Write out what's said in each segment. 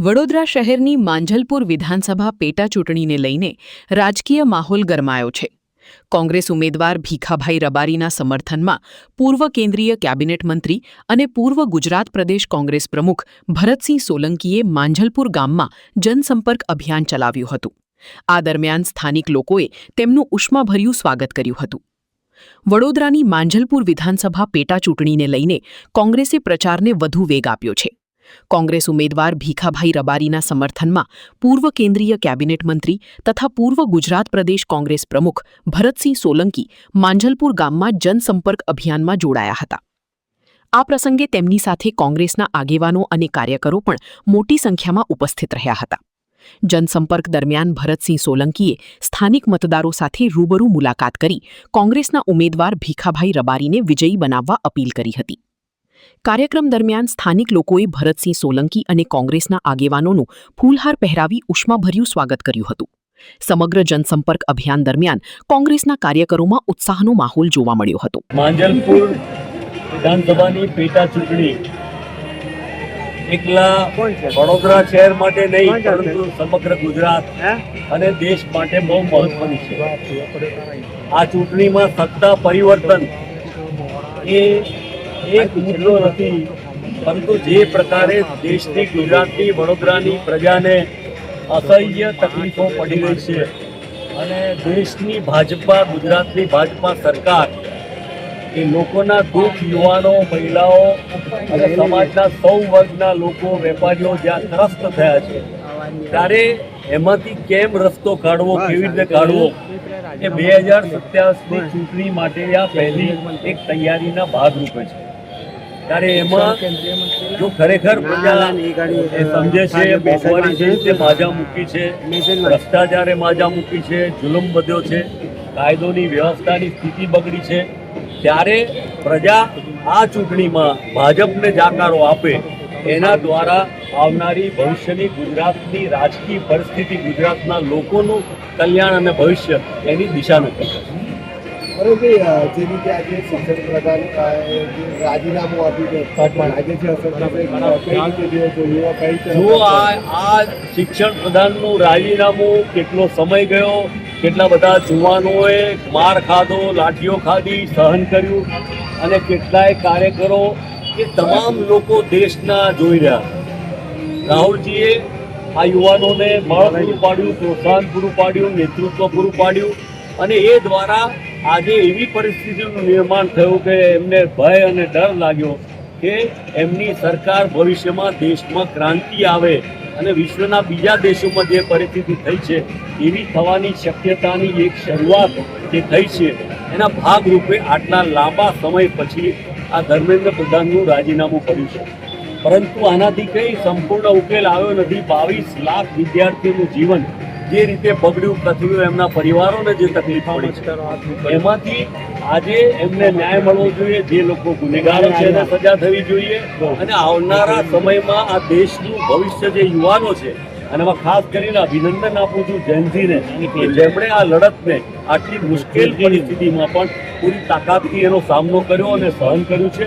વડોદરા શહેરની માંજલપુર વિધાનસભા પેટા ચૂંટણીને લઈને રાજકીય માહોલ ગરમાયો છે. કોંગ્રેસ ઉમેદવાર ભીખાભાઈ રબારીના સમર્થનમાં પૂર્વ કેન્દ્રીય કેબિનેટ મંત્રી અને પૂર્વ ગુજરાત પ્રદેશ કોંગ્રેસ પ્રમુખ ભરતસિંહ સોલંકીએ માંજલપુર ગામમાં જનસંપર્ક અભિયાન ચલાવ્યું હતું. આ દરમિયાન સ્થાનિક લોકોએ તેમનું ઉષ્માભર્યું સ્વાગત કર્યું હતું. વડોદરાની માંજલપુર વિધાનસભા પેટા ચૂંટણીને લઈને કોંગ્રેસે પ્રચારને વધુ વેગ આપ્યો છે. કોંગ્રેસ ઉમેદવાર ભીખાભાઈ રબારીના સમર્થનમાં પૂર્વ કેન્દ્રીય કેબિનેટ મંત્રી તથા પૂર્વ ગુજરાત પ્રદેશ કોંગ્રેસ પ્રમુખ ભરતસિંહ સોલંકી માંજલપુર ગામમાં જનસંપર્ક અભિયાનમાં જોડાયા હતા. આ પ્રસંગે તેમની સાથે કોંગ્રેસના આગેવાનો અને કાર્યકરો પણ મોટી સંખ્યામાં ઉપસ્થિત રહ્યા હતા. જનસંપર્ક દરમિયાન ભરતસિંહ સોલંકીએ સ્થાનિક મતદારો સાથે રૂબરૂ મુલાકાત કરી કોંગ્રેસના ઉમેદવાર ભીખાભાઈ રબારીને વિજયી બનાવવા અપીલ કરી હતી. કાર્યક્રમ દરમિયાન સ્થાનિક લોકોએ ભરતસિંહ સોલંકી અને કોંગ્રેસના આગેવાનોનું ફૂલહાર પહેરાવી ઉષ્માભર્યું સ્વાગત કર્યું હતું. સમગ્ર જનસંપર્ક અભિયાન દરમિયાન કોંગ્રેસના કાર્યકરોમાં ઉત્સાહનો માહોલ જોવા મળ્યો હતો. માંજલપુર વિધાનસભાની પેટા ચૂંટણી એકલા વડોદરા શહેર માટે નહીં પરંતુ સમગ્ર ગુજરાત અને દેશ માટે બહુ મહત્વની છે. આ ચૂંટણીમાં સત્તા પરિવર્તન એ એક મુદ્દો નથી, પરંતુ જે પ્રકારે દેશની, ગુજરાતની, વડોદરાની પ્રજાને અસહ્ય તકલીફો પડી રહી છે અને દેશની ભાજપા, ગુજરાતની ભાજપા સરકાર એ લોકોના દુઃખ, યુવાનો, મહિલાઓ અને સમાજના સૌ વર્ગના લોકો, વેપારીઓ જ્યાં ત્રસ્ત થયા છે, ત્યારે એમાંથી કેમ રસ્તો કાઢવો, કેવી રીતે કાઢવો એ 2027ની ચૂંટણી માટે આ પહેલી એક તૈયારીના ભાગરૂપે છે. ત્યારે એમાં જો ખરેખર પ્રજા સમજે છે, મોંઘવારી જે રીતે માજા મૂકી છે, ભ્રષ્ટાચારે માજા મૂકી છે, જુલમ વધ્યો છે, કાયદોની વ્યવસ્થાની સ્થિતિ બગડી છે, ત્યારે પ્રજા આ ચૂંટણીમાં ભાજપને જાકારો આપે એના દ્વારા આવનારી ભવિષ્યની ગુજરાતની રાજકીય પરિસ્થિતિ, ગુજરાતના લોકોનું કલ્યાણ અને ભવિષ્ય એની દિશા નક્કી કરશે. બરોબર, જે રીતે આજે શિક્ષણ પ્રધાન રાજીનામું આપ્યું આજે છે જો આ શિક્ષણ પ્રધાનનું રાજીનામું કેટલો સમય ગયો, કેટલા બધા જુવાનોએ માર ખાધો, લાઠીઓ ખાધી, સહન કર્યું અને કેટલાય કાર્યકરો એ તમામ લોકો દેશના જોઈ રહ્યા. રાહુલજીએ આ યુવાનોને બળ પૂરું પાડ્યું, પ્રોત્સાહન પૂરું પાડ્યું, નેતૃત્વ પૂરું પાડ્યું અને એ દ્વારા આજે એવી પરિસ્થિતિનું નિર્માણ થયું કે એમને ભય અને ડર લાગ્યો કે એમની સરકાર ભવિષ્યમાં દેશમાં ક્રાંતિ આવે અને વિશ્વના બીજા દેશોમાં જે પરિસ્થિતિ થઈ છે એવી થવાની શક્યતાની એક શરૂઆત જે થઈ છે એના ભાગરૂપે આટલા લાંબા સમય પછી આ ધર્મેન્દ્ર પ્રધાનનું રાજીનામું પડ્યું છે. પરંતુ આનાથી કંઈ સંપૂર્ણ ઉકેલ આવ્યો નથી. 22 લાખ વિદ્યાર્થીઓનું જીવન જે રીતે બગડ્યું, કથળ્યું, એમના પરિવારોને જે તકલીફ પડી છે એમાંથી આજે એમને ન્યાય મળવો જોઈએ. જે લોકો ગુનેગારો છે એને સજા થવી જોઈએ અને આવનારા સમયમાં આ દેશનું ભવિષ્ય જે યુવાનો છે, અને એમાં ખાસ કરીને અભિનંદન આપું છું જયંતિને કે જેમણે આ લડતને આટલી મુશ્કેલ પરિસ્થિતિમાં પણ પૂરી તાકાતથી એનો સામનો કર્યો અને સહન કર્યું છે.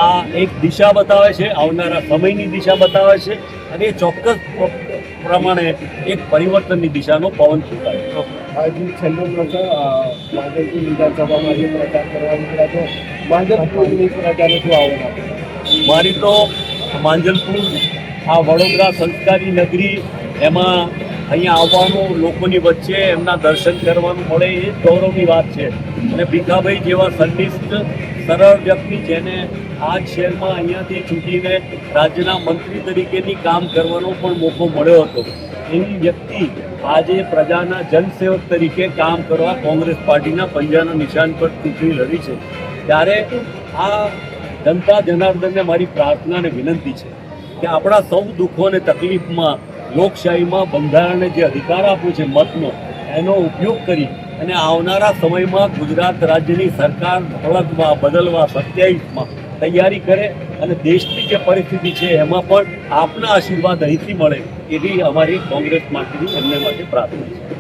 આ એક દિશા બતાવે છે, આવનારા સમયની દિશા બતાવે છે અને એ ચોક્કસ પ્રમાણે એક પરિવર્તનની દિશાનો પવન ફૂંકાય. આજે છેલ્લો પ્રચાર માંજલપુર વિધાનસભામાં જે પ્રચાર કરવા નીકળ્યા છો, માંજલપુરની પ્રચારને શું આહ્વાન આપે? મારી તો માંજલપુર આ વડોદરા સંસ્કારી નગરી, એમાં અહીંયા આવવાનું, લોકોની વચ્ચે એમના દર્શન કરવાનું મળે એ જ ગૌરવની વાત છે. અને ભીખાભાઈ જેવા સંનિષ્ઠ, સરળ વ્યક્તિ જેને આ શહેરમાં અહીંયાથી ચૂંટીને રાજ્યના મંત્રી તરીકેની કામ કરવાનો પણ મોકો મળ્યો હતો, એવી વ્યક્તિ આજે પ્રજાના જનસેવક તરીકે કામ કરવા કોંગ્રેસ પાર્ટીના પંજાના નિશાન પર ચૂંટણી લડી છે. ત્યારે આ જનતા જનાર્દનને મારી પ્રાર્થના અને વિનંતી છે કે આપણા સૌ દુઃખો અને તકલીફમાં લોકશાહીમાં બંધારણે જે અધિકાર આપ્યો છે મતનો, એનો ઉપયોગ કરી અને આવનારા સમયમાં ગુજરાત રાજ્યની સરકાર ઓળખવા, બદલવા, 27માં તૈયારી કરે અને દેશની જે પરિસ્થિતિ છે એમાં પણ આપના આશીર્વાદ અહીંથી મળે એવી અમારી કોંગ્રેસ માટેની એમને માટે પ્રાર્થના છે.